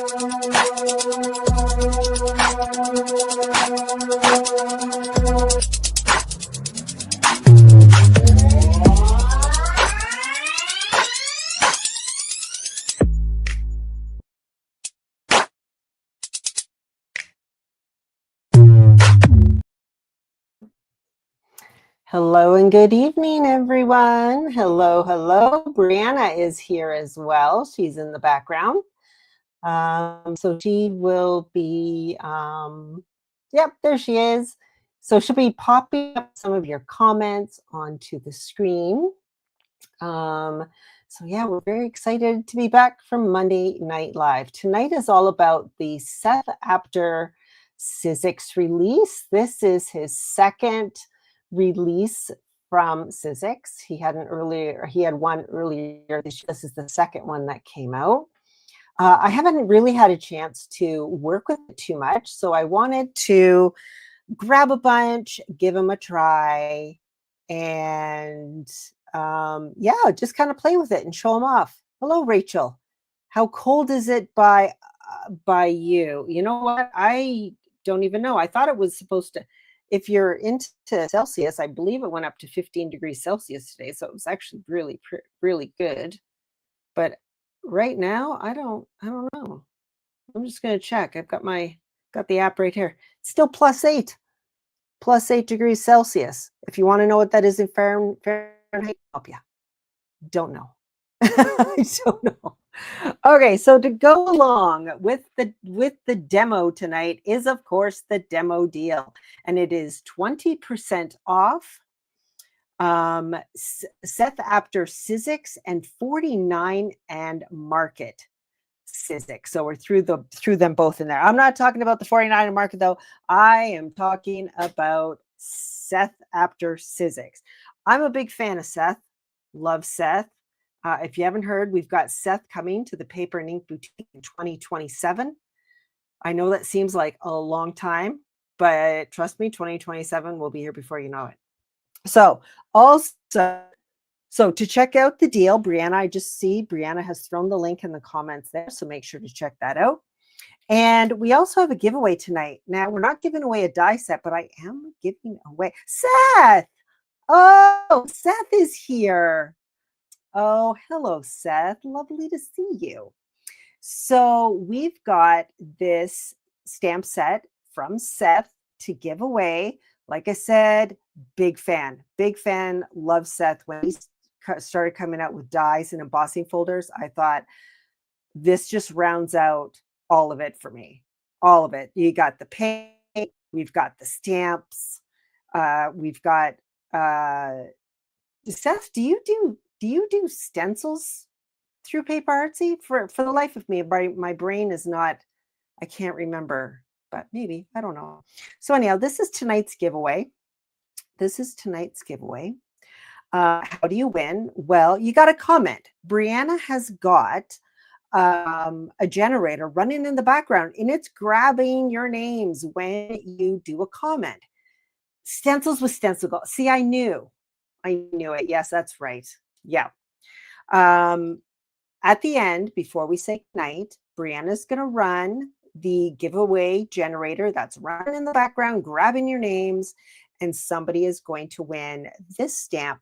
Hello and good evening, everyone. Hello, hello. Brianna is here as well. She's in the background. So she will be, yep, there she is. So she'll be popping up some of your comments onto the screen. So yeah, we're very excited to be back from Monday Night Live. Tonight is all about the Seth Apter Sizzix release. This is his second release from Sizzix. He had one earlier this year. This is the second one that came out. I haven't really had a chance to work with it too much, so I wanted to grab a bunch, give them a try, and yeah, just kind of play with it and show them off. Hello, Rachel. How cold is it by you? You know what? I don't even know. I thought it was supposed to. If you're into Celsius, I believe it went up to 15 degrees Celsius today. So it was actually really, really good. But right now, I don't know. I'm just going to check. I've got the app right here. It's still +8 degrees Celsius. If you want to know what that is in Fahrenheit, help you. Don't know. I don't know. Okay, so to go along with the demo tonight is, of course, the demo deal, and it is 20% off Seth Apter Sizzix and 49 and Market Sizzix. So we're through them both in there. I'm not talking about the 49 and Market though. I am talking about Seth Apter Sizzix. I'm a big fan of Seth. Love Seth. If you haven't heard, we've got Seth coming to the Paper and Ink Boutique in 2027. I know that seems like a long time, but trust me, 2027 will be here before you know it. So to check out the deal, Brianna, I just see Brianna has thrown the link in the comments there, so make sure to check that out. And we also have a giveaway tonight. Now, we're not giving away a die set, but I am giving away Seth. Oh, Seth is here. Oh, hello, Seth. Lovely to see you. So we've got this stamp set from Seth to give away. Like I said, big fan, love Seth. When he started coming out with dies and embossing folders, I thought this just rounds out all of it for me. All of it. You got the paint, we've got the stamps, we've got Seth, do you do stencils through Paper Artsy? For the life of me, my brain is not, I can't remember, but maybe, I don't know. So anyhow, this is tonight's giveaway. How do you win? Well, you got to comment. Brianna has got a generator running in the background, and it's grabbing your names when you do a comment. Stencils with stencil gold. See, I knew it. Yes, that's right. Yeah. At the end, before we say goodnight, Brianna's going to run the giveaway generator that's running in the background, grabbing your names, and somebody is going to win this stamp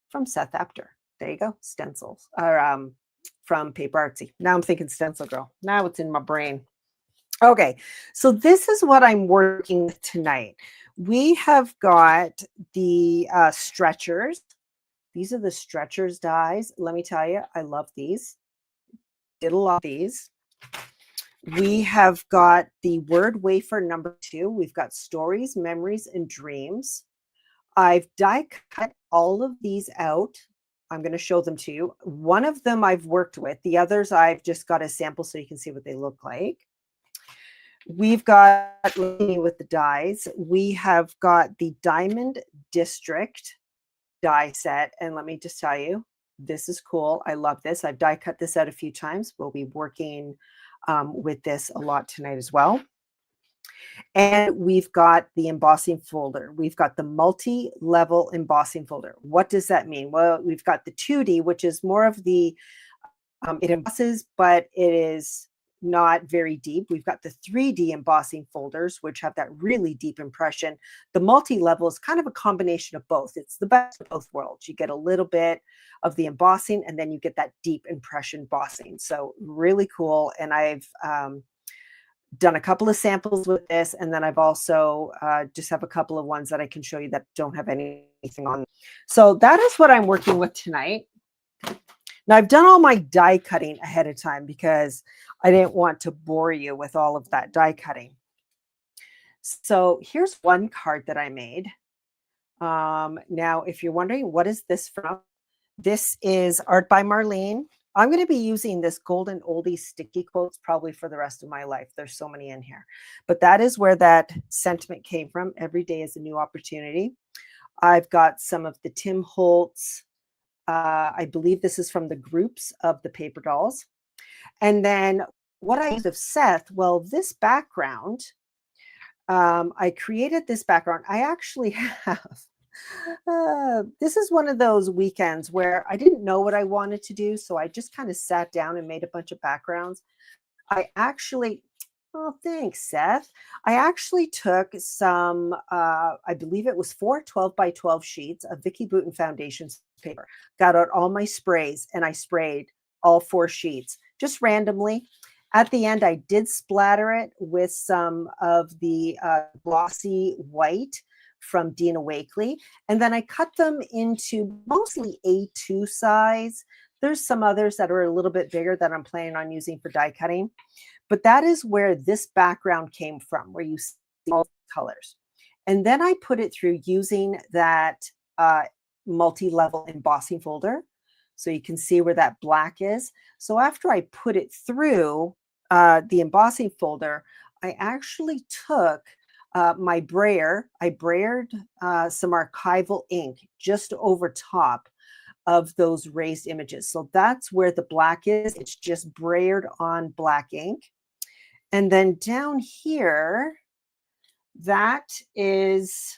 from Seth Apter. There you go, stencils, or from Paper Artsy. Now I'm thinking Stencil Girl. Now it's in my brain. Okay, so this is what I'm working with tonight. We have got the stretchers. These are the stretchers dies. Let me tell you, I love these. Did a lot of these. We have got the word wafer number 2. We've got stories, memories, and dreams. I've die cut all of these out. I'm going to show them to you. One of them I've worked with. The others I've just got a sample so you can see what they look like. We've got, with the dies, we have got the Diamond District die set. And let me just tell you, this is cool. I love this. I've die cut this out a few times. We'll be working with this a lot tonight as well. And we've got the embossing folder. We've got the multi-level embossing folder. What does that mean? Well, we've got the 2D, which is more of the, it embosses, but it is not very deep. We've got the 3D embossing folders, which have that really deep impression. The multi-level is kind of a combination of both. It's the best of both worlds. You get a little bit of the embossing, and then you get that deep impression embossing. So really cool. And I've done a couple of samples with this, and then I've also just have a couple of ones that I can show you that don't have anything on. So that is what I'm working with tonight. Now, I've done all my die cutting ahead of time because I didn't want to bore you with all of that die cutting. So here's one card that I made. Now, if you're wondering, what is this from? This is art by Marlene. I'm going to be using this golden oldie sticky quotes probably for the rest of my life. There's so many in here. But that is where that sentiment came from. Every day is a new opportunity. I've got some of the Tim Holtz. I believe this is from the groups of the paper dolls. And then what I used of Seth, well, this background, I created this background. I actually have, this is one of those weekends where I didn't know what I wanted to do. So I just kind of sat down and made a bunch of backgrounds. I actually, oh, thanks, Seth. I actually took some, I believe it was 4 12 by 12 sheets of Vicki Boutin Foundation paper, got out all my sprays, and I sprayed all 4 sheets just randomly. At the end, I did splatter it with some of the glossy white from Dina Wakley, and then I cut them into mostly A2 size. There's some others that are a little bit bigger that I'm planning on using for die cutting. But that is where this background came from, where you see all the colors. And then I put it through using that multi-level embossing folder. So you can see where that black is. So after I put it through the embossing folder, I actually took my brayer. I brayered some archival ink just over top of those raised images. So that's where the black is. It's just brayered on black ink. And then down here, that is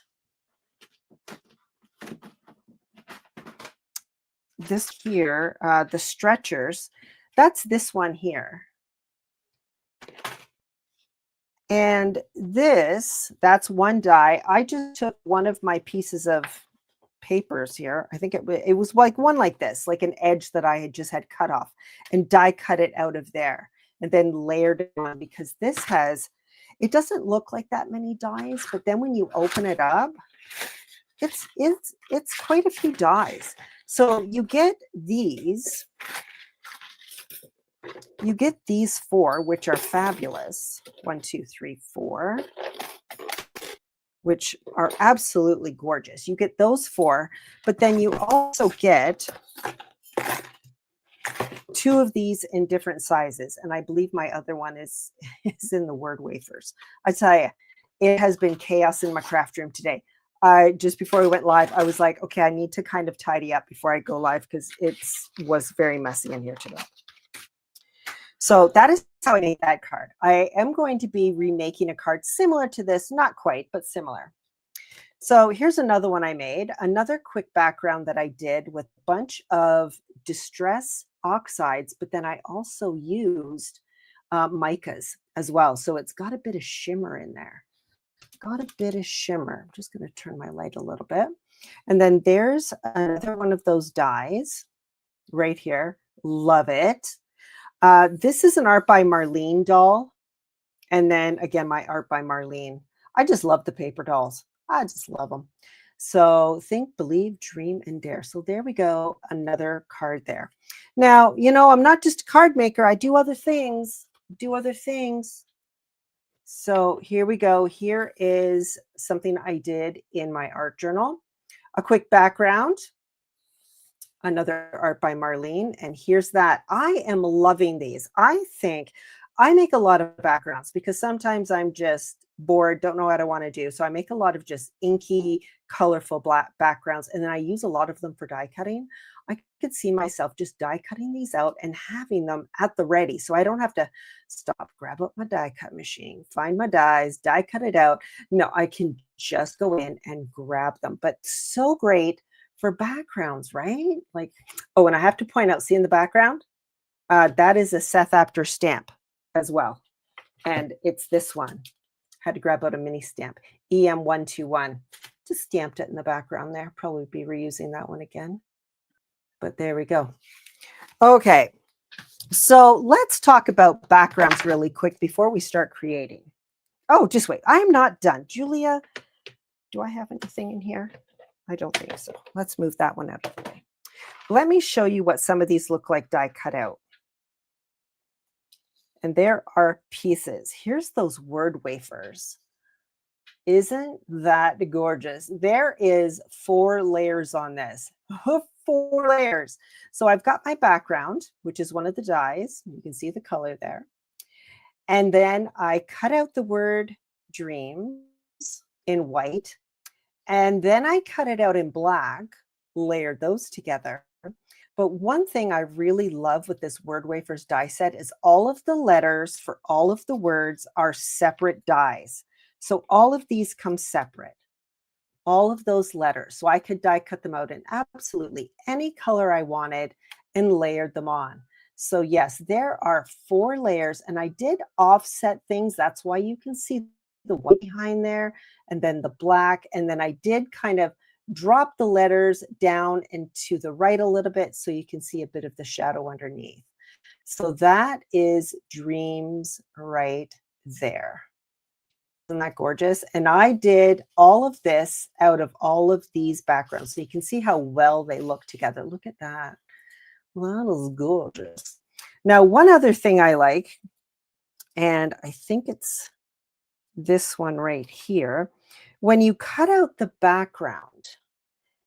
this here, the stretchers. That's this one here. And this, that's one die. I just took one of my pieces of papers here. I think it was like one like this, like an edge that I had just had cut off, and die cut it out of there and then layered it on, because this has, it doesn't look like that many dies, but then when you open it up, it's quite a few dies. So you get these 4, which are fabulous. 1, 2, 3, 4, which are absolutely gorgeous. You get those 4, but then you also get 2 of these in different sizes. And I believe my other one is in the word wafers. I tell you, it has been chaos in my craft room today. Just before we went live, I was like, okay, I need to kind of tidy up before I go live because it was very messy in here today. So that is how I made that card. I am going to be remaking a card similar to this, not quite, but similar. So here's another one I made, another quick background that I did with a bunch of distress oxides, but then I also used micas as well. So it's got a bit of shimmer in there. Got a bit of shimmer. I'm just going to turn my light a little bit. And then there's another one of those dies right here. Love it. This is an art by Marlene doll. And then again, my art by Marlene. I just love the paper dolls. I just love them. So think, believe, dream, and dare. So there we go. Another card there. Now, you know, I'm not just a card maker. I do other things. So here we go. Here is something I did in my art journal. A quick background. Another art by Marlene. And here's that. I am loving these. I think I make a lot of backgrounds because sometimes I'm just bored, don't know what I want to do. So I make a lot of just inky, colorful black backgrounds. And then I use a lot of them for die cutting. I could see myself just die cutting these out and having them at the ready. So I don't have to stop, grab up my die cut machine, find my dies, die cut it out. No, I can just go in and grab them. But so great for backgrounds, right? Like, oh, and I have to point out, see in the background, that is a Seth Apter stamp. as well. And it's this one. Had to grab out a mini stamp, EM121. Just stamped it in the background there. Probably be reusing that one again. But there we go. Okay. So let's talk about backgrounds really quick before we start creating. Oh, just wait. I am not done. Julia, do I have anything in here? I don't think so. Let's move that one out of the way. Let me show you what some of these look like die cut out. And there are pieces. Here's those word wafers. Isn't that gorgeous? There is 4 layers on this. 4 layers. So I've got my background, which is one of the dies. You can see the color there. And then I cut out the word dreams in white. And then I cut it out in black, layered those together. But one thing I really love with this Word Wafers die set is all of the letters for all of the words are separate dies. So all of these come separate, all of those letters. So I could die cut them out in absolutely any color I wanted and layered them on. So yes, there are 4 layers, and I did offset things. That's why you can see the white behind there and then the black. And then I did kind of drop the letters down and to the right a little bit so you can see a bit of the shadow underneath. So that is dreams right there. Isn't that gorgeous? And I did all of this out of all of these backgrounds. So you can see how well they look together. Look at that. That is gorgeous. Now, one other thing I like, and I think it's this one right here. When you cut out the background,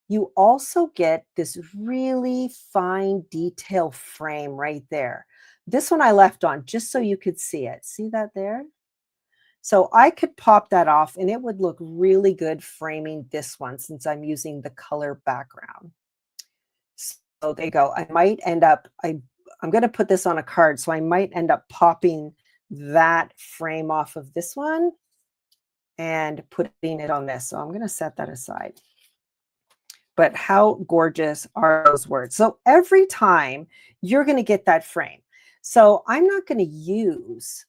you also get this really fine detail frame right there. This one I left on just so you could see it. See that there? So I could pop that off and it would look really good framing this one since I'm using the color background. So there you go. I might end up, I'm going to put this on a card, so I might end up popping that frame off of this one and putting it on this. So I'm going to set that aside. But how gorgeous are those words? So every time you're going to get that frame. So I'm not going to use,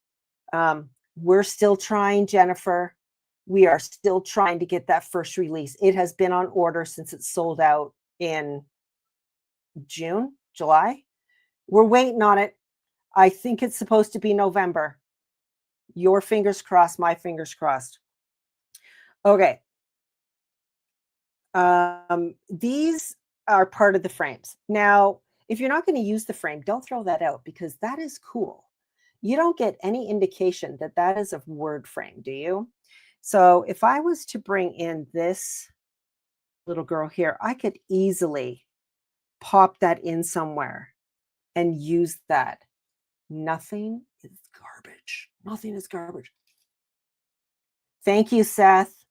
we're still trying, Jennifer. We are still trying to get that first release. It has been on order since it sold out in June, July. We're waiting on it. I think it's supposed to be November. Your fingers crossed, my fingers crossed. Okay. These are part of the frames. Now, if you're not going to use the frame, don't throw that out because that is cool. You don't get any indication that that is a word frame, do you? So if I was to bring in this little girl here, I could easily pop that in somewhere and use that. Nothing is garbage. Nothing is garbage. Thank you, Seth.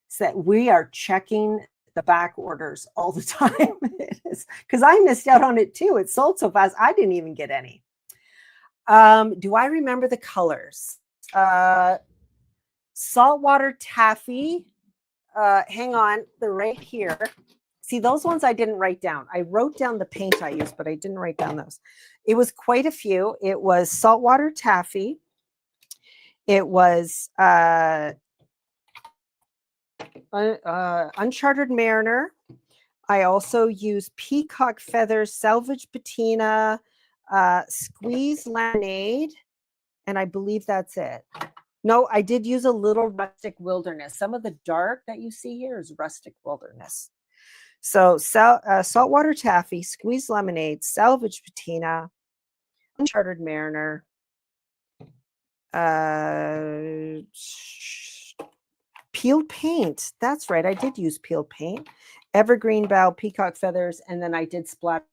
Seth, we are checking the back orders all the time. It is because I missed out on it too. It sold so fast. I didn't even get any. Do I remember the colors? Saltwater taffy. Hang on, they're right here. See, those ones I didn't write down. I wrote down the paint I used, but I didn't write down those. It was quite a few. It was saltwater taffy. It was Uncharted Mariner. I also used peacock feathers, salvage patina, squeeze lemonade, and I believe that's it. No, I did use a little rustic wilderness. Some of the dark that you see here is rustic wilderness. So saltwater taffy, squeeze lemonade, salvage patina, Uncharted Mariner, peeled paint. That's right. I did use peeled paint, evergreen bough, peacock feathers, and then I did splatter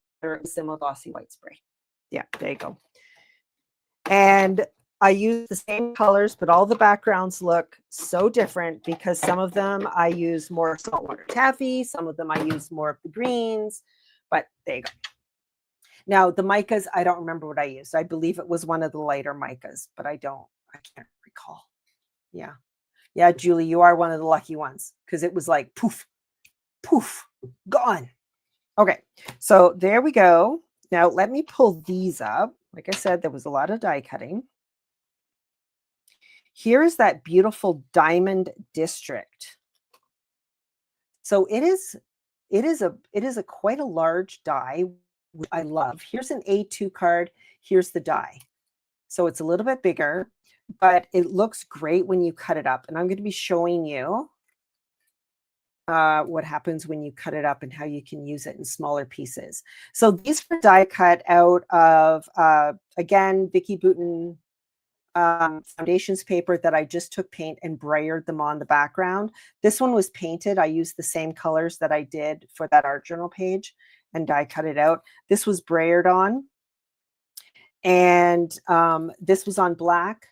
some with Aussie white spray. Yeah, there you go. And I use the same colors, but all the backgrounds look so different because some of them I use more saltwater taffy, some of them I use more of the greens, but there you go. Now the micas, I don't remember what I used. I believe it was one of the lighter micas, but I can't recall. Yeah. Yeah, Julie, you are one of the lucky ones because it was like poof, poof, gone. Okay, so there we go. Now let me pull these up. Like I said, there was a lot of die cutting. Here is that beautiful diamond district. So it is a quite a large die, which I love. Here's an A2 card. Here's the die. So it's a little bit bigger, but it looks great when you cut it up. And I'm going to be showing you what happens when you cut it up and how you can use it in smaller pieces. So these were die cut out of, again, Vicki Boutin foundations paper that I just took paint and brayered them on the background. This one was painted. I used the same colors that I did for that art journal page and die cut it out. This was brayered on. And this was on black.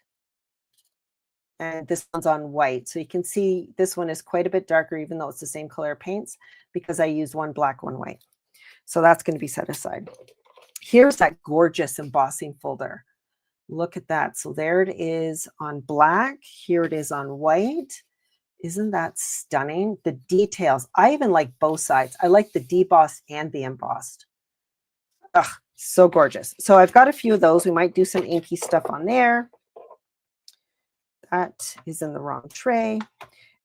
And this one's on white. So you can see this one is quite a bit darker, even though it's the same color of paints, because I used one black, one white. So that's going to be set aside. Here's that gorgeous embossing folder. Look at that. So there it is on black. Here it is on white. Isn't that stunning? The details. I even like both sides. I like the debossed and the embossed. Ugh, so gorgeous. So I've got a few of those. We might do some inky stuff on there. That is in the wrong tray.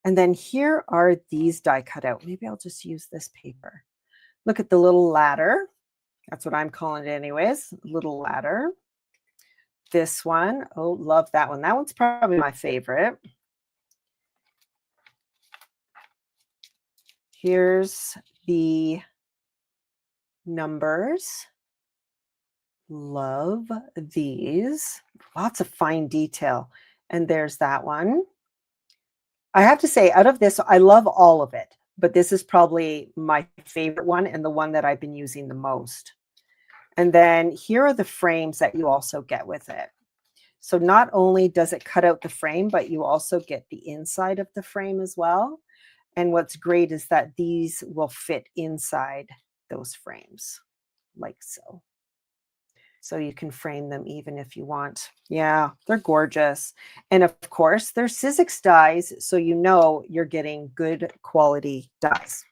And then here are these die cut out. Maybe I'll just use this paper. Look at the little ladder. That's what I'm calling it anyways. Little ladder. This one, oh, love that one. That one's probably my favorite. Here's the numbers. Love these. Lots of fine detail. And there's that one. I have to say, out of this, I love all of it, but this is probably my favorite one and the one that I've been using the most. And then here are the frames that you also get with it. So not only does it cut out the frame, but you also get the inside of the frame as well. And what's great is that these will fit inside those frames, like so. So you can frame them even if you want. Yeah, they're gorgeous. And of course, they're Sizzix dies, so you know you're getting good quality dies.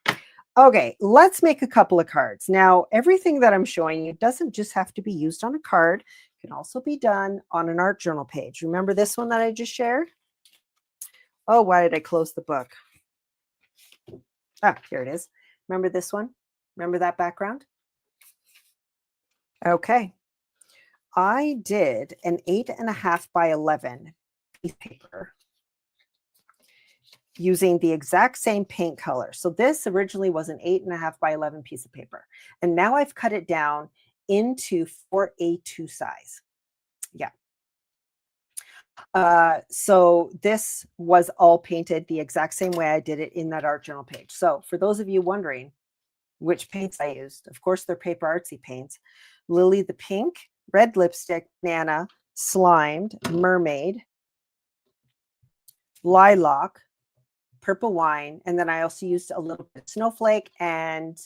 Okay, let's make a couple of cards. Now, everything that I'm showing you doesn't just have to be used on a card. It can also be done on an art journal page. Remember this one that I just shared? Oh, why did I close the book? Ah, here it is. Remember this one? Remember that background? Okay. I did an 8.5 by 11 piece of paper using the exact same paint color. So this originally was an 8.5 by 11 piece of paper. And now I've cut it down into 4A2 size. Yeah. So this was all painted the exact same way I did it in that art journal page. So for those of you wondering which paints I used, of course, they're paper artsy paints. Lily the Pink, Red Lipstick, Nana, Slimed, Mermaid, Lilac, Purple Wine, and then I also used a little bit of Snowflake and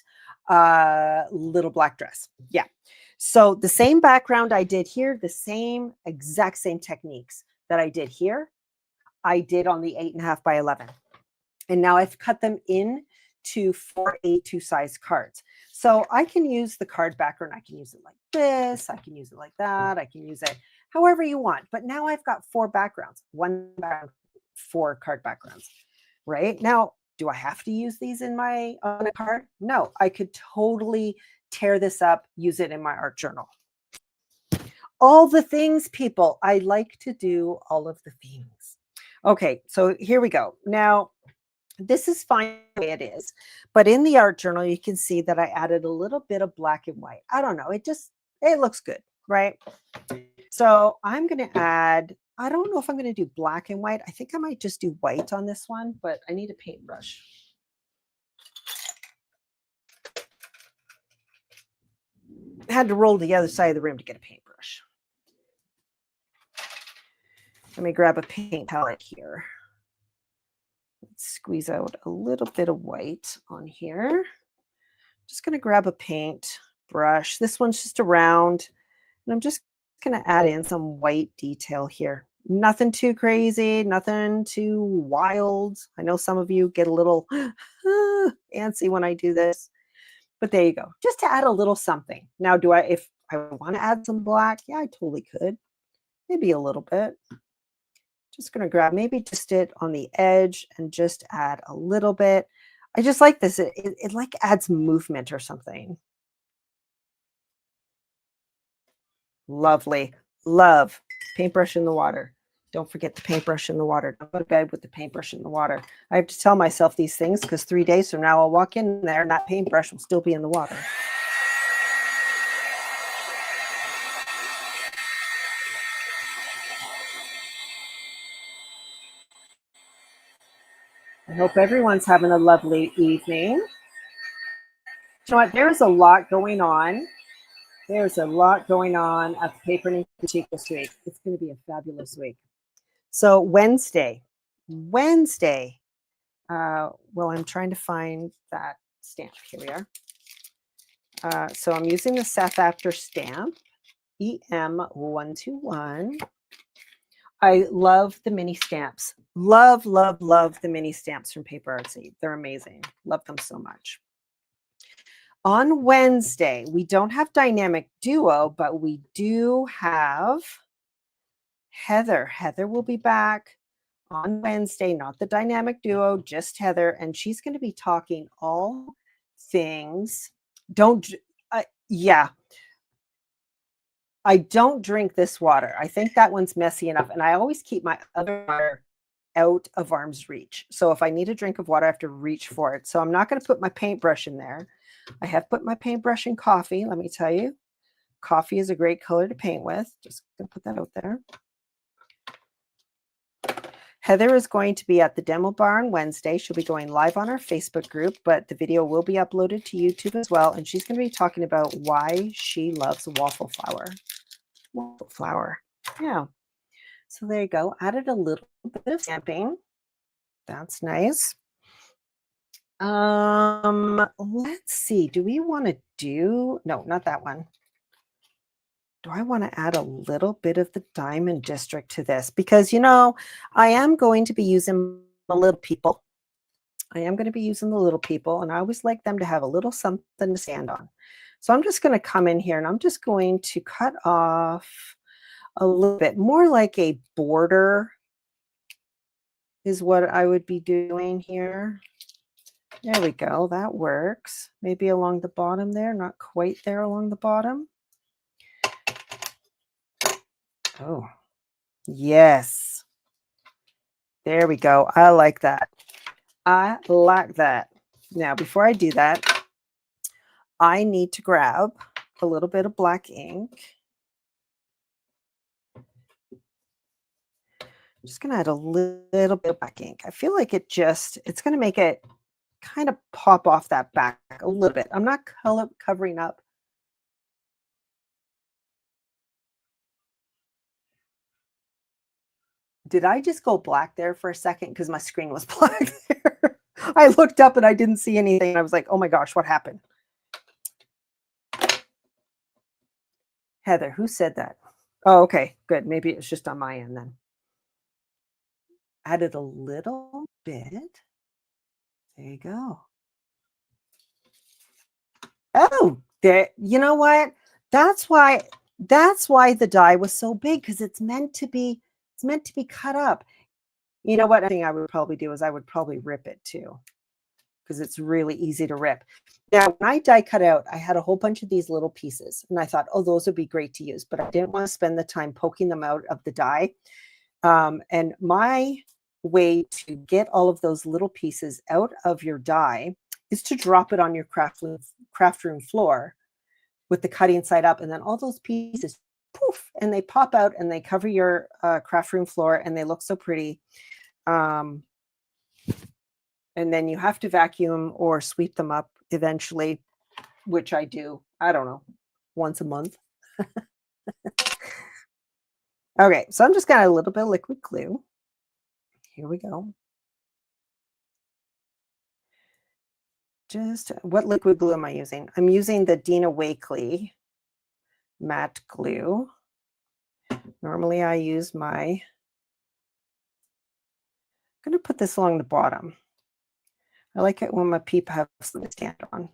Little Black Dress. Yeah. So the same background I did here, the exact same techniques that I did here, I did on the 8.5 by 11. And now I've cut them in to 4A2 size cards. So I can use the card background. I can use it like this. I can use it like that. I can use it however you want. But now I've got 4 backgrounds, 1 background, 4 card backgrounds, right? Now, do I have to use these on a card? No, I could totally tear this up, use it in my art journal. All the things, people. I like to do all of the things. Okay, so here we go. Now, this is fine the way it is, but in the art journal, you can see that I added a little bit of black and white. I don't know. It looks good, right? So I'm going to add, I don't know if I'm going to do black and white. I think I might just do white on this one, but I need a paintbrush. I had to roll to the other side of the room to get a paintbrush. Let me grab a paint palette here. Let's squeeze out a little bit of white on here. Just going to grab a paint brush. This one's just a round, and I'm just going to add in some white detail here. Nothing too crazy, nothing too wild. I know some of you get a little antsy when I do this, but there you go. Just to add a little something. Now, if I want to add some black, yeah, I totally could. Maybe a little bit. Just going to grab maybe just it on the edge and just add a little bit. I just like this. It like adds movement or something. Lovely. Love. Paintbrush in the water. Don't forget the paintbrush in the water. Don't go to bed with the paintbrush in the water. I have to tell myself these things because 3 days from now, I'll walk in there and that paintbrush will still be in the water. I hope everyone's having a lovely evening. You know what? There's a lot going on. There's a lot going on at the Paper and Ink Boutique this week. It's going to be a fabulous week. So Wednesday, well, I'm trying to find that stamp. Here we are. So I'm using the Seth Apter stamp, EM121. I love the mini stamps. Love, love, love the mini stamps from Paper Artsy. They're amazing. Love them so much. On Wednesday, we don't have Dynamic Duo, but we do have Heather. Heather will be back on Wednesday, not the Dynamic Duo, just Heather. And she's going to be talking all things. Yeah. I don't drink this water. I think that one's messy enough. And I always keep my other water out of arm's reach. So if I need a drink of water, I have to reach for it. So I'm not going to put my paintbrush in there. I have put my paintbrush in coffee. Let me tell you, coffee is a great color to paint with. Just going to put that out there. Heather is going to be at the demo bar on Wednesday. She'll be going live on our Facebook group, but the video will be uploaded to YouTube as well. And she's going to be talking about why she loves waffle flour. Waffle flour. Yeah. So there you go. Added a little bit of stamping. That's nice. Let's see. Do we want to do, no, not that one. Do I want to add a little bit of the Diamond District to this? Because, you know, I am going to be using the little people. I am going to be using the little people, and I always like them to have a little something to stand on. So I'm just going to come in here and I'm just going to cut off a little bit more like a border is what I would be doing here. There we go. That works. Maybe along the bottom there, not quite there along the bottom. Oh, yes. There we go. I like that. I like that. Now, before I do that, I need to grab a little bit of black ink. I'm just going to add a little bit of black ink. I feel like it's going to make it kind of pop off that back a little bit. I'm not covering up. Did I just go black there for a second because my screen was black there? I looked up and I didn't see anything. I was like, oh my gosh, what happened? Heather, who said that? Oh, okay, good. Maybe it's just on my end then. Added a little bit. There you go. Oh, there. You know what? That's why the die was so big, because it's meant to be cut up. You know what? I think I would probably do is I would probably rip it too, because it's really easy to rip. Now, when I die cut out, I had a whole bunch of these little pieces, and I thought, oh, those would be great to use, but I didn't want to spend the time poking them out of the die. And my way to get all of those little pieces out of your die is to drop it on your craft room floor with the cutting side up, and then all those pieces, poof, and they pop out and they cover your craft room floor, and they look so pretty. And then you have to vacuum or sweep them up eventually, which I do, I don't know, once a month. Okay, so I'm just got a little bit of liquid glue. Here we go. Just what liquid glue am I using? I'm using the Dina Wakley matte glue. Normally I use I'm going to put this along the bottom. I like it when my people have something to stand on.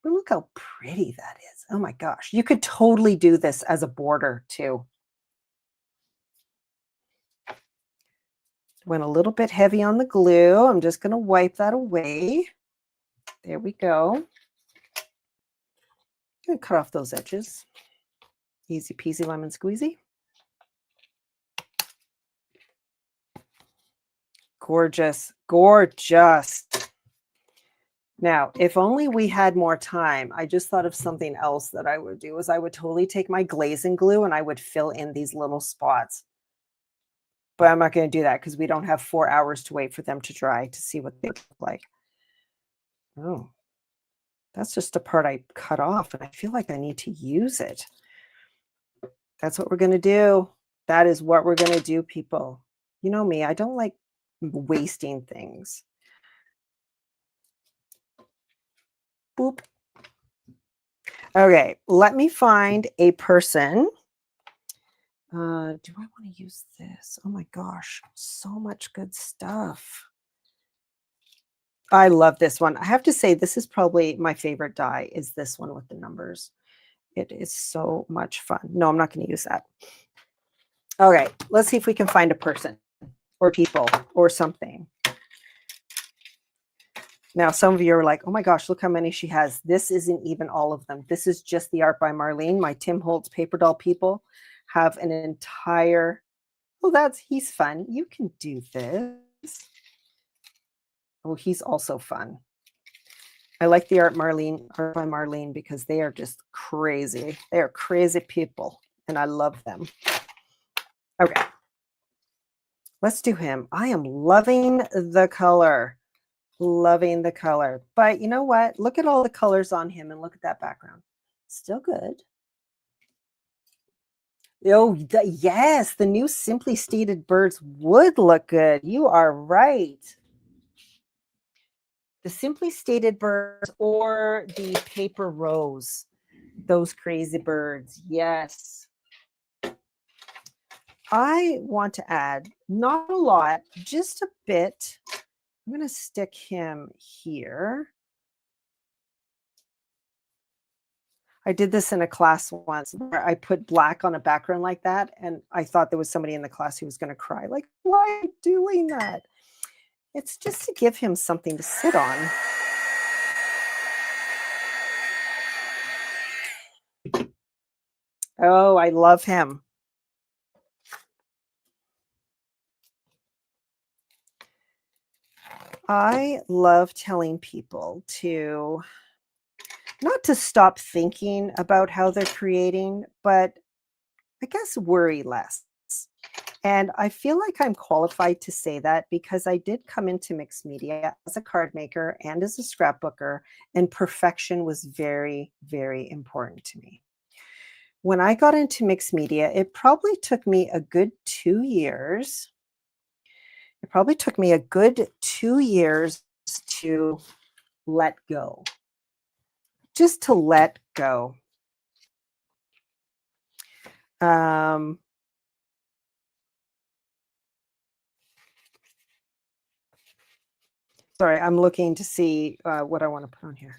But look how pretty that is. Oh my gosh. You could totally do this as a border too. Went a little bit heavy on the glue. I'm just going to wipe that away. There we go. I'm going to cut off those edges. Easy peasy lemon squeezy. Gorgeous, gorgeous. Now, if only we had more time, I just thought of something else that I would do is I would totally take my glazing glue and I would fill in these little spots. But I'm not going to do that because we don't have 4 hours to wait for them to dry to see what they look like. Oh, that's just a part I cut off and I feel like I need to use it. That's what we're going to do. That is what we're going to do, people. You know me, I don't like wasting things. Boop. Okay, let me find a person. Do I want to use this? Oh my gosh, so much good stuff. I love this one. I have to say, this is probably my favorite die, is this one with the numbers. It is so much fun. No, I'm not going to use that. Okay, let's see if we can find a person or people or something. Now, some of you are like, oh my gosh, look how many she has. This isn't even all of them. This is just the art by Marlene. My Tim Holtz paper doll people have an entire, oh, he's fun. You can do this. Oh, he's also fun. I like the art by Marlene because they are just crazy. They are crazy people, and I love them. Okay. Let's do him. I am loving the color. Loving the color. But you know what? Look at all the colors on him and look at that background. Still good. Oh, yes, the new Simply Stated birds would look good. You are right. The Simply Stated birds or the paper rose. Those crazy birds. Yes. I want to add, not a lot, just a bit. I'm going to stick him here. I did this in a class once where I put black on a background like that, and I thought there was somebody in the class who was going to cry. Like, why are you doing that? It's just to give him something to sit on. Oh, I love him. I love telling people to not to stop thinking about how they're creating, but I guess worry less. And I feel like I'm qualified to say that because I did come into mixed media as a card maker and as a scrapbooker, and perfection was very, very important to me. When I got into mixed media, it probably took me a good 2 years. It probably took me a good 2 years to let go. Just to let go. Sorry, I'm looking to see what I want to put on here.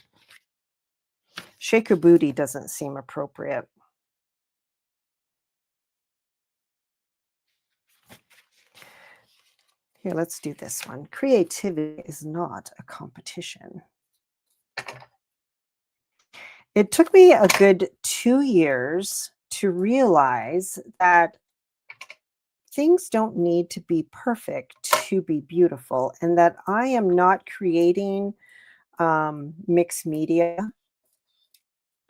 Shake your booty doesn't seem appropriate. Here, let's do this one. Creativity is not a competition. It took me a good 2 years to realize that things don't need to be perfect to be beautiful, and that I am not creating mixed media.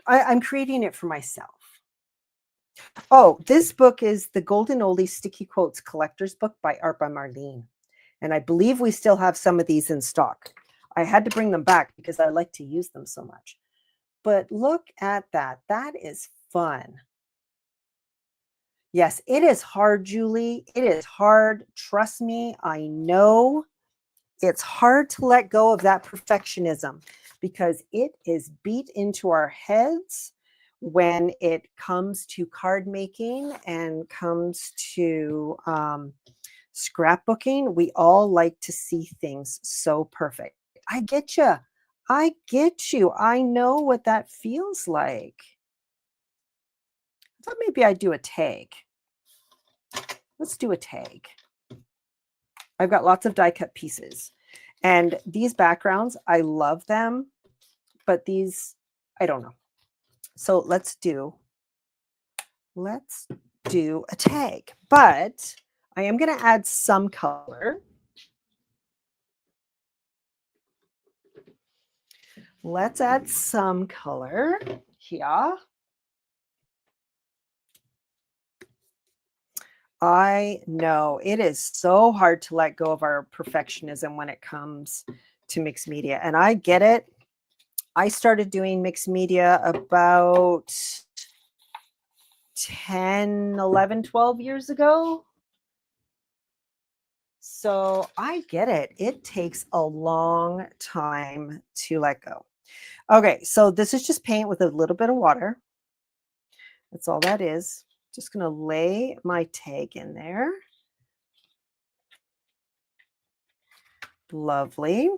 I'm creating it for myself. Oh, this book is the Golden Oldie Sticky Quotes Collector's Book by Art by Marlene. And I believe we still have some of these in stock. I had to bring them back because I like to use them so much. But look at that. That is fun. Yes, it is hard, Julie. It is hard. Trust me, I know. It's hard to let go of that perfectionism because it is beat into our heads when it comes to card making and comes to scrapbooking. We all like to see things so perfect. I get you. I get you. I know what that feels like. I thought maybe I'd do a tag. Let's do a tag. I've got lots of die cut pieces. And these backgrounds, I love them, but these, I don't know. So let's do a tag, but I am going to add some color. Let's add some color here. I know it is so hard to let go of our perfectionism when it comes to mixed media. And I get it. I started doing mixed media about 10, 11, 12 years ago. So I get it. It takes a long time to let go. Okay, so this is just paint with a little bit of water. That's all that is. Just going to lay my tag in there. Lovely.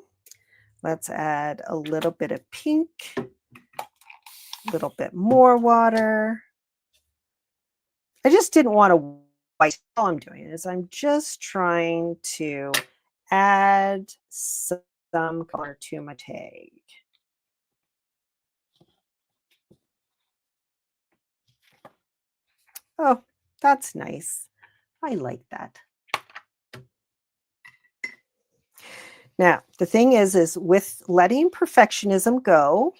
Let's add a little bit of pink, a little bit more water. I just didn't want to white. All I'm doing is I'm just trying to add some color to my tag. Oh, that's nice. I like that. Now, the thing is with letting perfectionism go,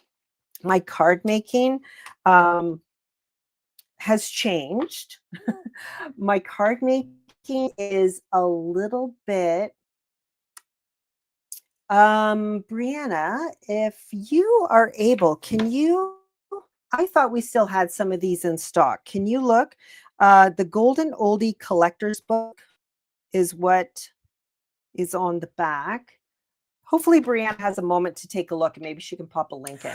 my card making has changed. My card making is a little bit, Brianna, if you are able, can you, I thought we still had some of these in stock. Can you look? The Golden Oldie Collector's Book is what is on the back. Hopefully Brianna has a moment to take a look and maybe she can pop a link in.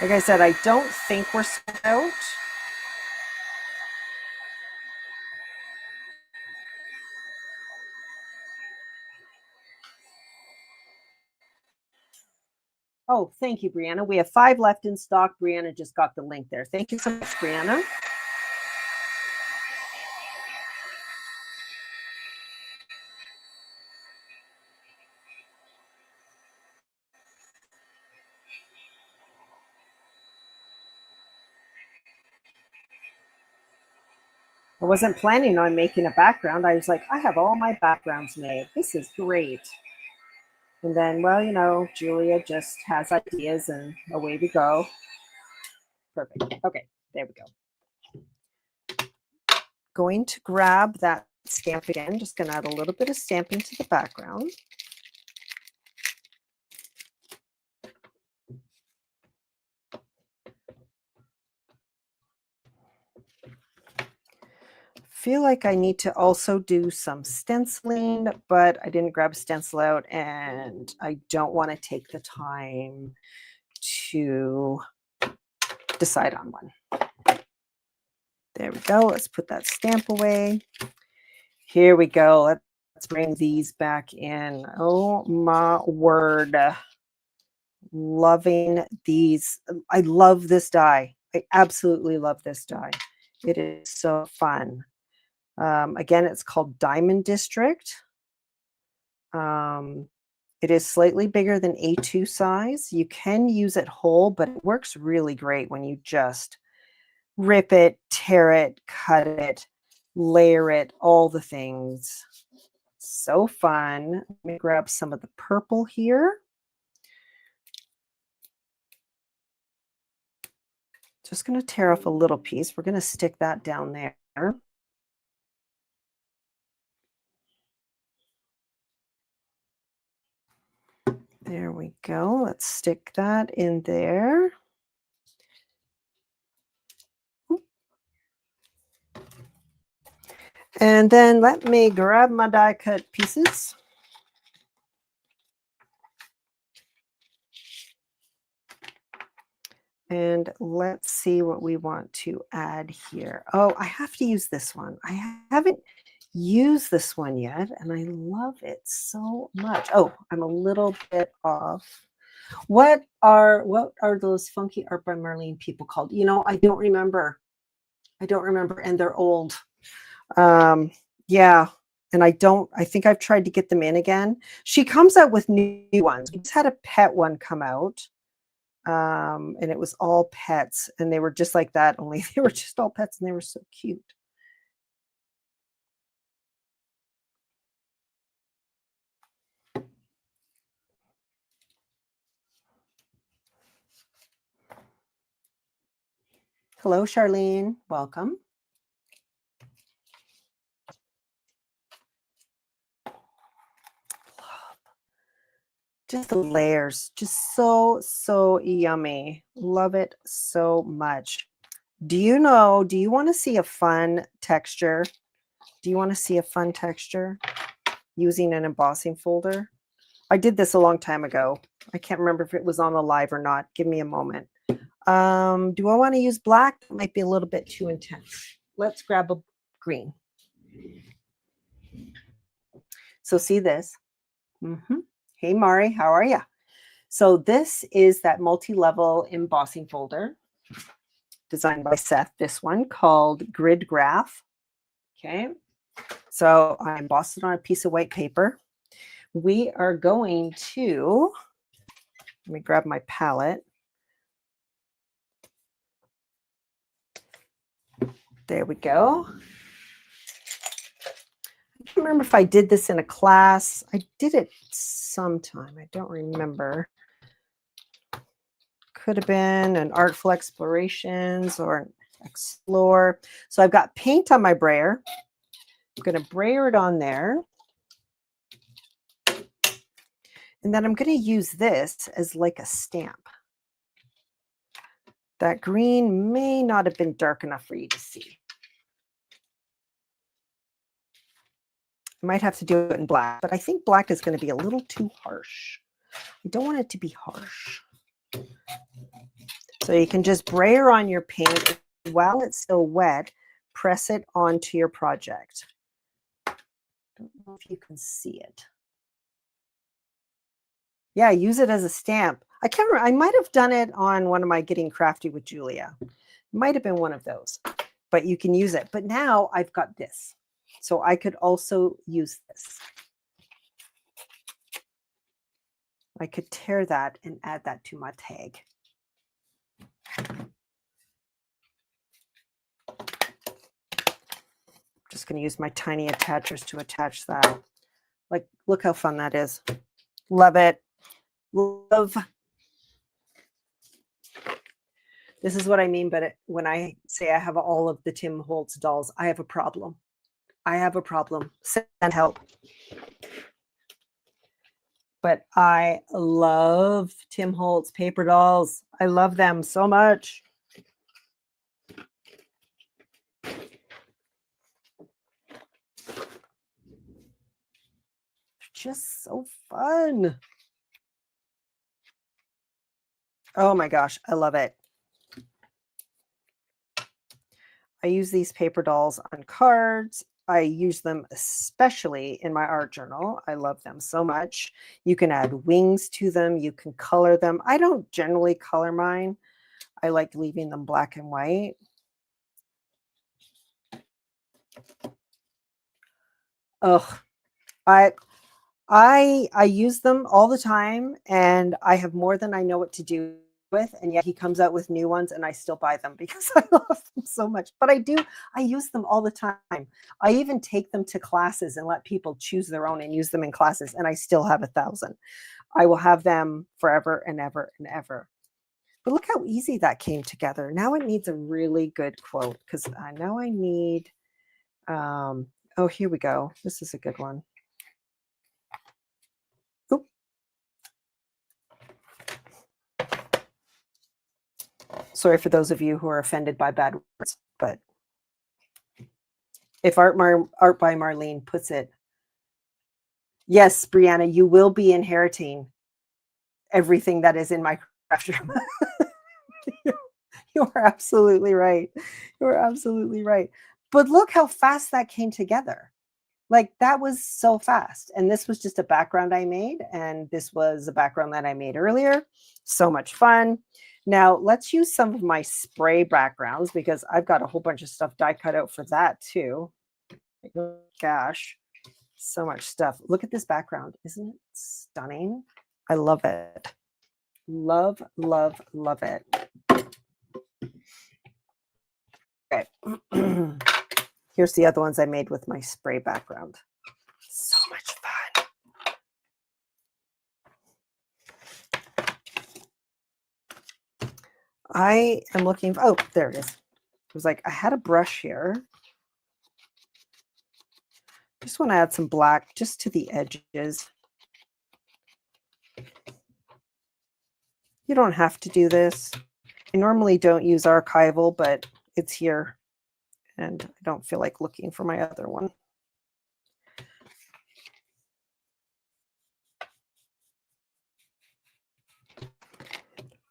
Like I said, I don't think we're sold out. Oh, thank you, Brianna. We have 5 left in stock. Brianna just got the link there. Thank you so much, Brianna. I wasn't planning on making a background. I was like, I have all my backgrounds made. This is great. And then, well, you know, Julia just has ideas and away we go. Perfect. Okay, there we go. Going to grab that stamp again. Just going to add a little bit of stamping to the background. Feel like I need to also do some stenciling, but I didn't grab a stencil out and I don't want to take the time to decide on one. There we go. Let's put that stamp away. Here we go. Let's bring these back in. Oh my word. Loving these. I love this die. I absolutely love this die. It is so fun. Again, it's called Diamond District. It is slightly bigger than A2 size. You can use it whole, but it works really great when you just rip it, tear it, cut it, layer it, all the things. So fun. Let me grab some of the purple here. Just going to tear off a little piece. We're going to stick that down there. There we go. Let's stick that in there. And then let me grab my die cut pieces. And let's see what we want to add here. Oh, I have to use this one. I haven't used this one yet, and I love it so much. Oh, I'm a little bit off. What are those funky Art by Marlene people called? You know, I don't remember. I don't remember, and they're old. Yeah, And I think I've tried to get them in again. She comes out with new ones. We just had a pet one come out. And it was all pets, and they were just like that, only they were just all pets and they were so cute. Hello, Charlene. Welcome. Just the layers, just so yummy. Love it so much. Do you want to see a fun texture? Do you want to see a fun texture using an embossing folder? I did this a long time ago. I can't remember if it was on the live or not. Give me a moment. Do I want to use black? It might be a little bit too intense. Let's grab a green. So see this. Hey, Mari, how are you? So this is that multi-level embossing folder designed by Seth, this one called Grid Graph. Okay. So I embossed it on a piece of white paper. We are going to, let me grab my palette. There we go. I can't remember if I did this in a class. I did it sometime. I don't remember. Could have been an Artful Explorations or an Explore. So I've got paint on my brayer. I'm going to brayer it on there. And then I'm going to use this as like a stamp. That green may not have been dark enough for you to see. I might have to do it in black, but I think black is going to be a little too harsh. I don't want it to be harsh. So you can just brayer on your paint while it's still wet, press it onto your project. I don't know if you can see it. Yeah, use it as a stamp. I can't remember. I might have done it on one of my Getting Crafty with Julia. Might have been one of those, but you can use it. But now I've got this. So I could also use this. I could tear that and add that to my tag. Just going to use my tiny attachers to attach that. Like, look how fun that is. Love it. Love. This is what I mean, but when I say I have all of the Tim Holtz dolls, I have a problem. I have a problem. Send help. But I love Tim Holtz paper dolls. I love them so much. Just so fun. Oh my gosh, I love it. I use these paper dolls on cards. I use them especially in my art journal. I love them so much. You can add wings to them. You can color them. I don't generally color mine. I like leaving them black and white. Oh, I use them all the time, and I have more than I know what to do with, and yet he comes out with new ones and I still buy them because I love them so much. But I use them all the time. I even take them to classes and let people choose their own and use them in classes, and I still have 1,000. I will have them forever and ever and ever. But look how easy that came together. Now it needs a really good quote, because I know I need, oh, here we go. This is a good one. Oop. Sorry for those of you who are offended by bad words, but if Art by Marlene puts it, yes, Brianna, you will be inheriting everything that is in my craft room. You are absolutely right. You are absolutely right. But look how fast that came together. Like, that was so fast. And this was just a background I made. And this was a background that I made earlier. So much fun. Now let's use some of my spray backgrounds, because I've got a whole bunch of stuff die cut out for that too. Oh, gosh. So much stuff. Look at this background. Isn't it stunning? I love it. Love, love, love it. Okay. Here's the other ones I made with my spray background. So much fun. I am looking. Oh, there it is. It was like I had a brush here. Just want to add some black just to the edges. You don't have to do this. I normally don't use archival, but it's here and I don't feel like looking for my other one.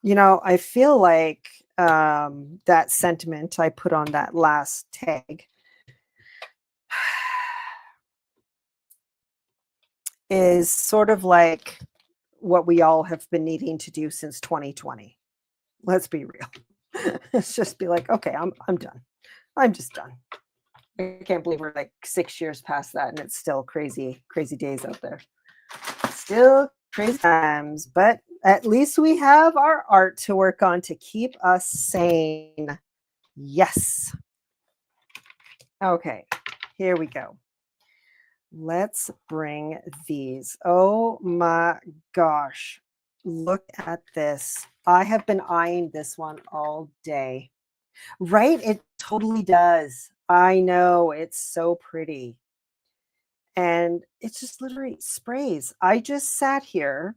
You know, I feel like that sentiment I put on that last tag is sort of like what we all have been needing to do since 2020. Let's be real. It's just be like, okay, I'm done. I'm just done. I can't believe we're like 6 years past that and it's still crazy, crazy days out there. Still crazy times, but at least we have our art to work on to keep us sane. Yes. Okay, here we go. Let's bring these. Oh my gosh. Look at this. I have been eyeing this one all day. Right? It totally does. I know. It's so pretty. And it's just literally sprays. I just sat here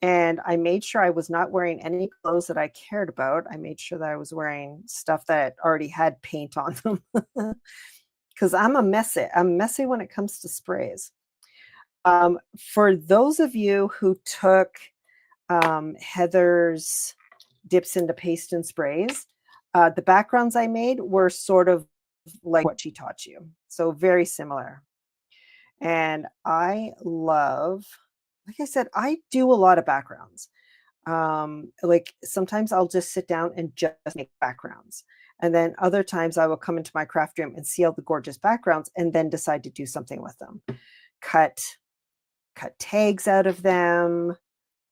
and I made sure I was not wearing any clothes that I cared about. I made sure that I was wearing stuff that already had paint on them. Because I'm messy when it comes to sprays. For those of you who took Heather's dips into paste and sprays, the backgrounds I made were sort of like what she taught you. So very similar. And I love, like I said, I do a lot of backgrounds. Like sometimes I'll just sit down and just make backgrounds. And then other times I will come into my craft room and see all the gorgeous backgrounds and then decide to do something with them. Cut tags out of them,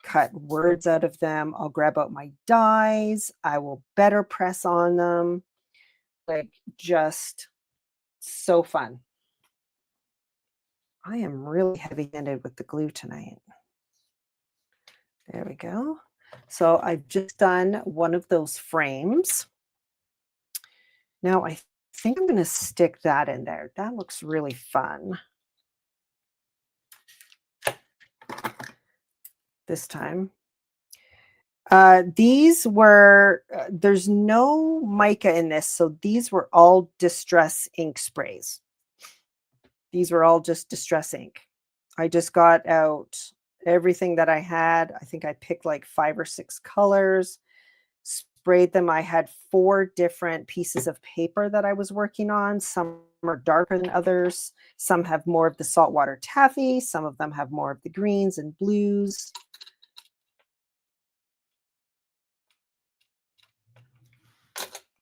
cut words out of them. I'll grab out my dies. I will better press on them. Like just so fun. I am really heavy-handed with the glue tonight. There we go. So I've just done one of those frames. Now I think I'm going to stick that in there. That looks really fun. This time. These were, there's no mica in this, so these were all Distress ink sprays. These were all just Distress ink. I just got out everything that I had. I think I picked like 5 or 6 colors, sprayed them. I had 4 different pieces of paper that I was working on. Some are darker than others. Some have more of the saltwater taffy. Some of them have more of the greens and blues.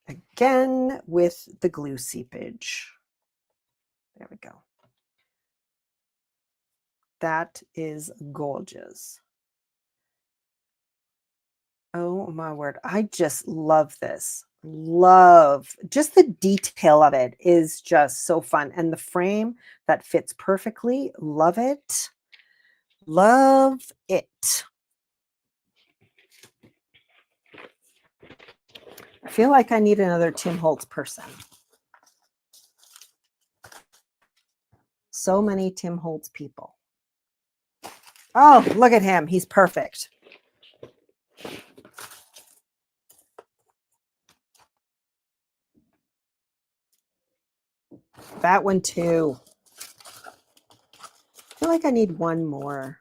Again with the glue seepage. There we go. That is gorgeous. Oh my word. I just love this. Love just the detail of it is just so fun. And the frame that fits perfectly. Love it. Love it. I feel like I need another Tim Holtz person. So many Tim Holtz people. Oh, look at him. He's perfect. That one too. I feel like I need one more.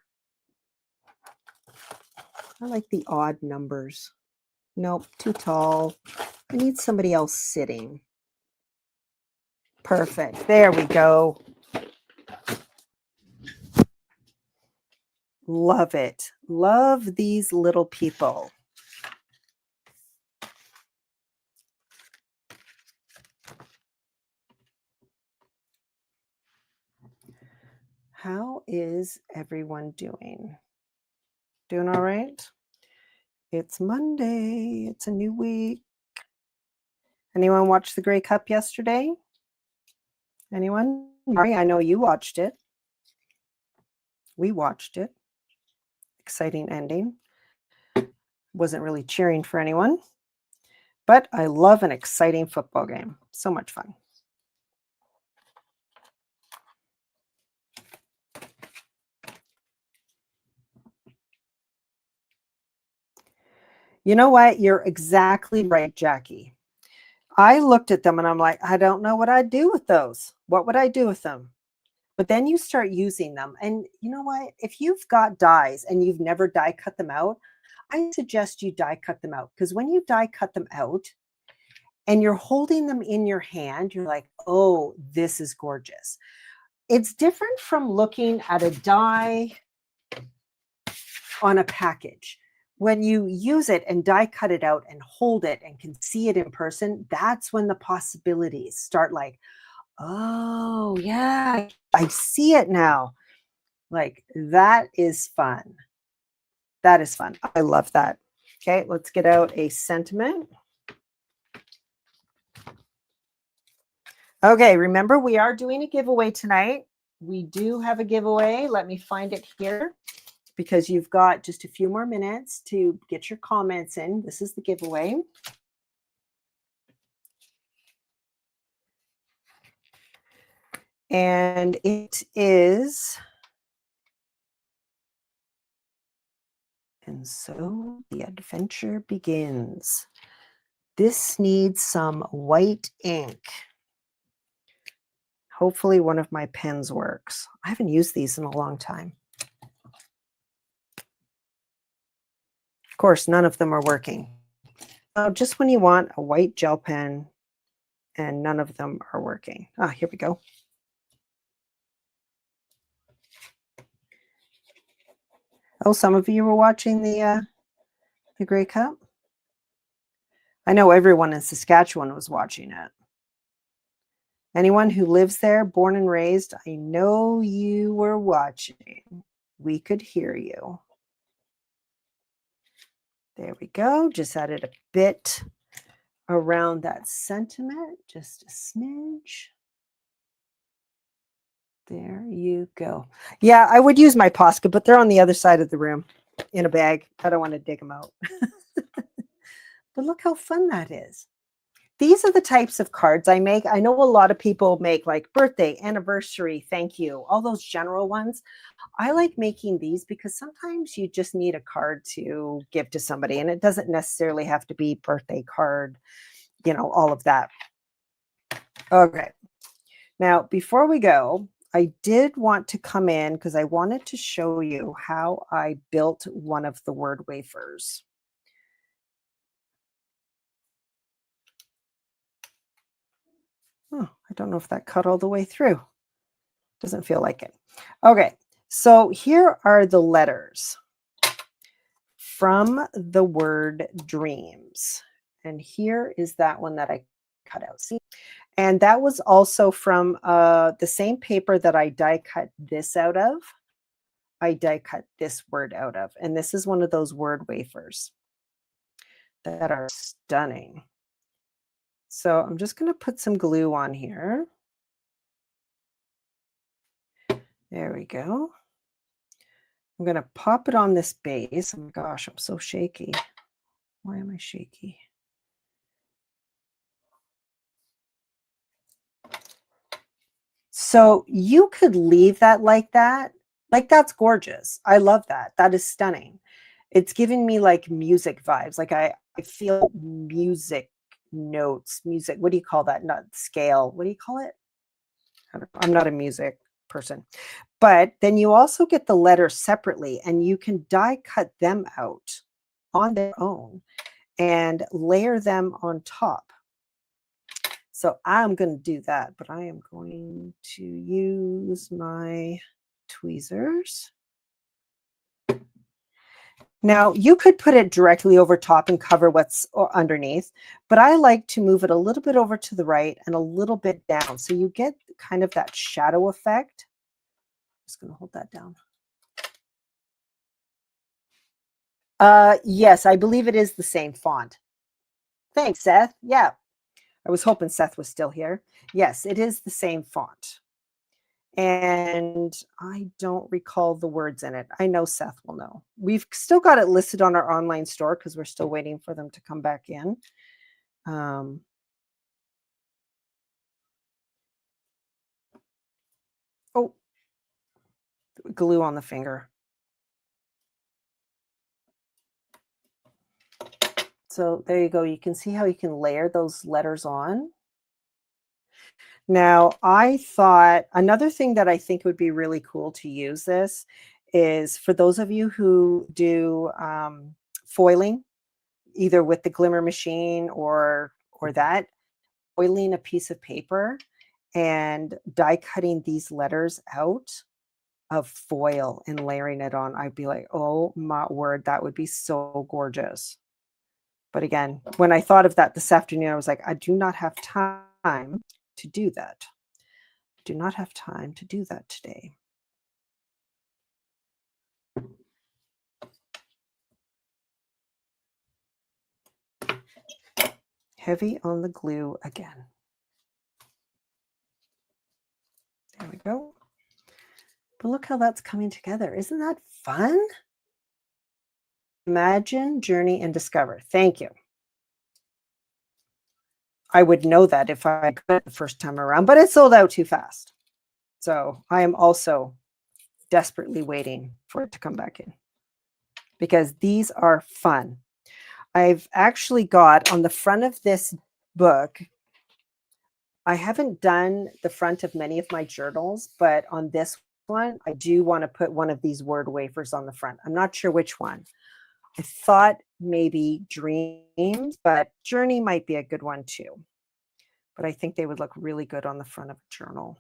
I like the odd numbers. Nope, too tall. I need somebody else sitting. Perfect. There we go. Love it. Love these little people. How is everyone doing? Doing all right? It's Monday. It's a new week. Anyone watch the Grey Cup yesterday? Anyone? Mari, I know you watched it. We watched it. Exciting ending. Wasn't really cheering for anyone, but I love an exciting football game. So much fun. You know what? You're exactly right, Jackie. I looked at them and I'm like, I don't know what I'd do with those. What would I do with them? But then you start using them. And you know what? If you've got dies and you've never die cut them out, I suggest you die cut them out, because when you die cut them out and you're holding them in your hand, you're like, oh, this is gorgeous. It's different from looking at a die on a package. When you use it and die cut it out and hold it and can see it in person, that's when the possibilities start, like, oh, yeah, I see it now. Like, that is fun. That is fun. I love that. Okay, let's get out a sentiment. Okay, remember, we are doing a giveaway tonight. We do have a giveaway. Let me find it here, because you've got just a few more minutes to get your comments in. This is the giveaway. And it is, and so the adventure begins. This needs some white ink. Hopefully one of my pens works. I haven't used these in a long time. Of course, none of them are working. Just when you want a white gel pen, and none of them are working. Ah, here we go. Oh, some of you were watching the Grey Cup. I know everyone in Saskatchewan was watching it. Anyone who lives there, born and raised, I know you were watching. We could hear you. There we go. Just added a bit around that sentiment, just a smidge. There you go. Yeah, I would use my Posca, but they're on the other side of the room in a bag. I don't want to dig them out. But look how fun that is. These are the types of cards I make. I know a lot of people make like birthday, anniversary, thank you, all those general ones. I like making these because sometimes you just need a card to give to somebody, and it doesn't necessarily have to be birthday card, you know, all of that. Okay. Now, before we go, I did want to come in because I wanted to show you how I built one of the word wafers. Oh, I don't know if that cut all the way through. Doesn't feel like it. Okay, so here are the letters from the word dreams. And here is that one that I cut out. See? And that was also from the same paper that I die cut this out of. I die cut this word out of. And this is one of those word wafers that are stunning. So I'm just going to put some glue on here. There we go. I'm going to pop it on this base. Oh my gosh, I'm so shaky. Why am I shaky? So you could leave that like that. Like, that's gorgeous. I love that. That is stunning. It's giving me like music vibes. Like I feel music notes, music. What do you call that? Not scale. What do you call it? I'm not a music person. But then you also get the letters separately, and you can die cut them out on their own and layer them on top. So I'm going to do that, but I am going to use my tweezers. Now, you could put it directly over top and cover what's underneath, but I like to move it a little bit over to the right and a little bit down, so you get kind of that shadow effect. Just going to hold that down. Yes, I believe it is the same font. Thanks, Seth. Yeah, I was hoping Seth was still here. Yes, it is the same font. And I don't recall the words in it. I know Seth will know. We've still got it listed on our online store because we're still waiting for them to come back in. Oh, glue on the finger. So there you go. You can see how you can layer those letters on. Now, I thought another thing that I think would be really cool to use this is for those of you who do foiling, either with the glimmer machine or that, foiling a piece of paper and die cutting these letters out of foil and layering it on. I'd be like, oh my word, that would be so gorgeous. But again, when I thought of that this afternoon, I was like, I do not have time to do that. Do not have time to do that today. Heavy on the glue again. There we go. But look how that's coming together. Isn't that fun? Imagine, journey, and discover. Thank you. I would know that if I could the first time around, but it sold out too fast. So I am also desperately waiting for it to come back in because these are fun. I've actually got on the front of this book, I haven't done the front of many of my journals, but on this one, I do want to put one of these word wafers on the front. I'm not sure which one. I thought maybe dreams, but journey might be a good one too. But I think they would look really good on the front of a journal.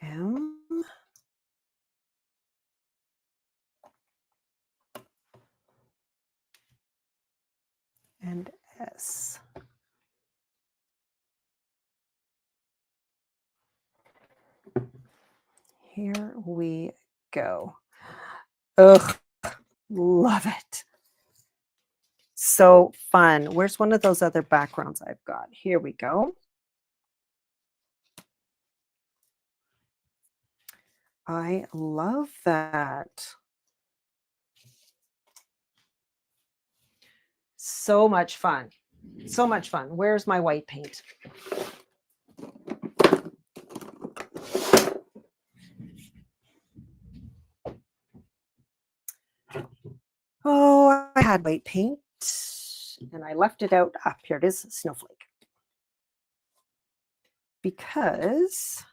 M and S. Here we go. Ugh, love it. So fun. Where's one of those other backgrounds I've got? Here we go. I love that. So much fun. So much fun. Where's my white paint? Oh, I had white paint and I left it out. Ah, here it is, snowflake. Because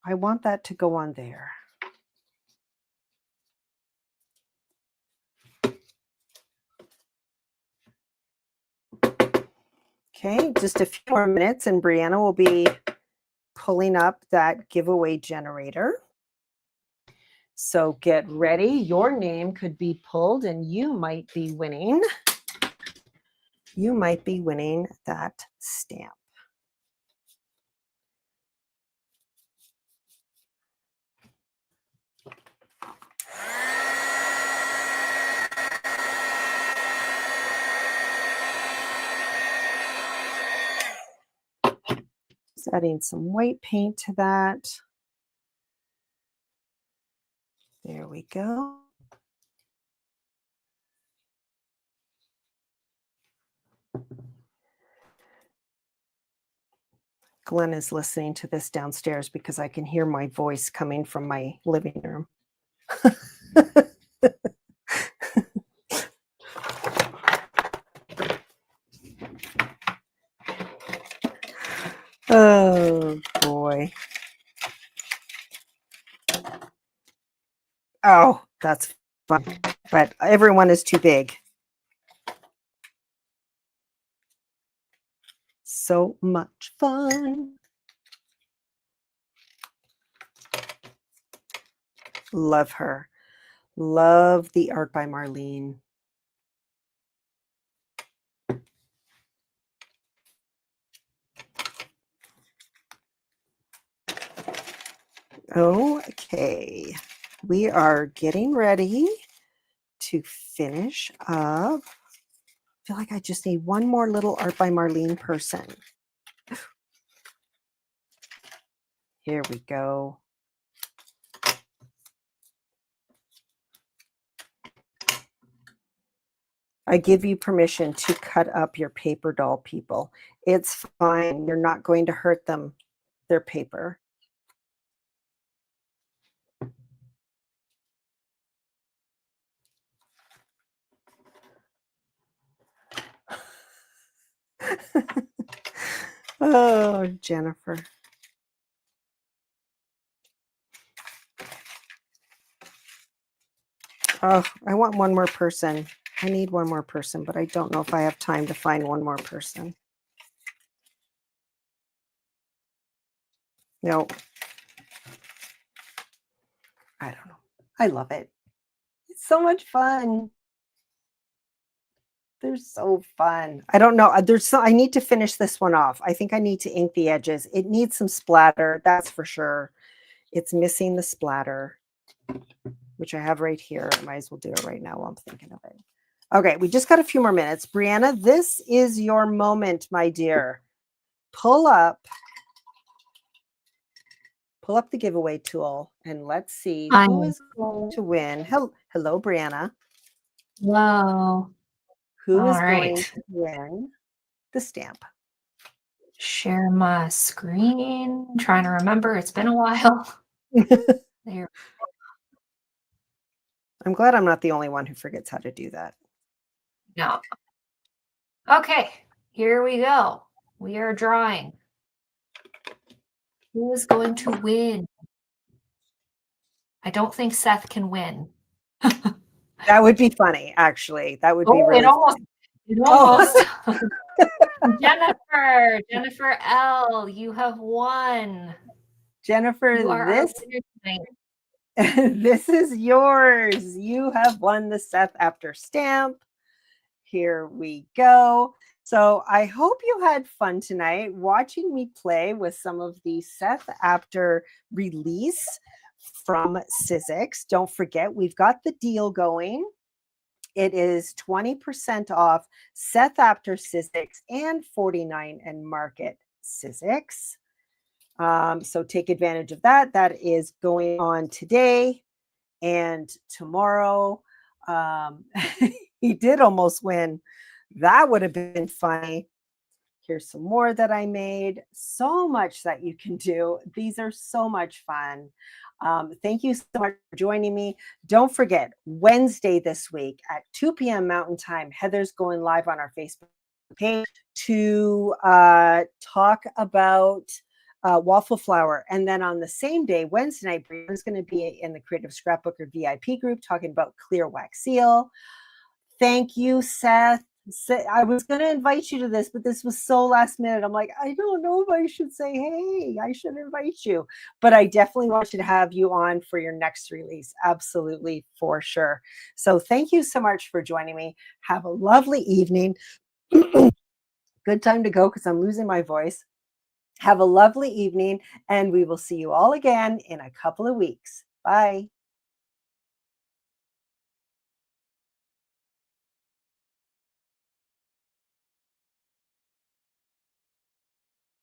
I want that to go on there. Okay, just a few more minutes and Brianna will be pulling up that giveaway generator. So get ready. Your name could be pulled and you might be winning. You might be winning that stamp. Just adding some white paint to that. There we go. Glenn is listening to this downstairs because I can hear my voice coming from my living room. Oh, boy. Oh, that's fun. But everyone is too big. So much fun. Love her. Love the art by Marlene. Okay, we are getting ready to finish up. I feel like I just need one more little Art by Marlene person. Here we go. I give you permission to cut up your paper doll, people. It's fine. You're not going to hurt them, their paper. Oh, Jennifer. Oh, I want one more person. I need one more person, but I don't know if I have time to find one more person. No. I don't know. I love it. It's so much fun. They're so fun. I don't know. I need to finish this one off. I think I need to ink the edges. It needs some splatter, that's for sure. It's missing the splatter, which I have right here. I might as well do it right now while I'm thinking of it. Okay, we just got a few more minutes. Brianna, this is your moment, my dear. Pull up the giveaway tool and let's see who is going to win. Hello, Brianna. Hello. Who is going to win the stamp? Share my screen. Trying to remember. It's been a while. There. I'm glad I'm not the only one who forgets how to do that. No. Okay, here we go. We are drawing. Who is going to win? I don't think Seth can win. That would be funny, actually. That would be really funny. It almost. Jennifer L., you have won. Jennifer, this is yours. You have won the Seth Apter stamp. Here we go. So I hope you had fun tonight watching me play with some of the Seth Apter release from Sizzix. Don't forget, we've got the deal going. It is 20% off Seth Apter Sizzix and 49 and Market Sizzix. So take advantage of that. That is going on today and tomorrow. He did almost win. That would have been funny. Here's some more that I made. So much that you can do. These are so much fun. Thank you so much for joining me. Don't forget, Wednesday this week at 2 p.m. Mountain Time, Heather's going live on our Facebook page to talk about waffle flour. And then on the same day, Wednesday night, Brianna's going to be in the Creative Scrapbooker VIP group talking about clear wax seal. Thank you, Seth. I was going to invite you to this, but this was so last minute. I'm like, I don't know if I should say, hey, I should invite you. But I definitely want to have you on for your next release. Absolutely, for sure. So thank you so much for joining me. Have a lovely evening. Good time to go because I'm losing my voice. Have a lovely evening, and we will see you all again in a couple of weeks. Bye.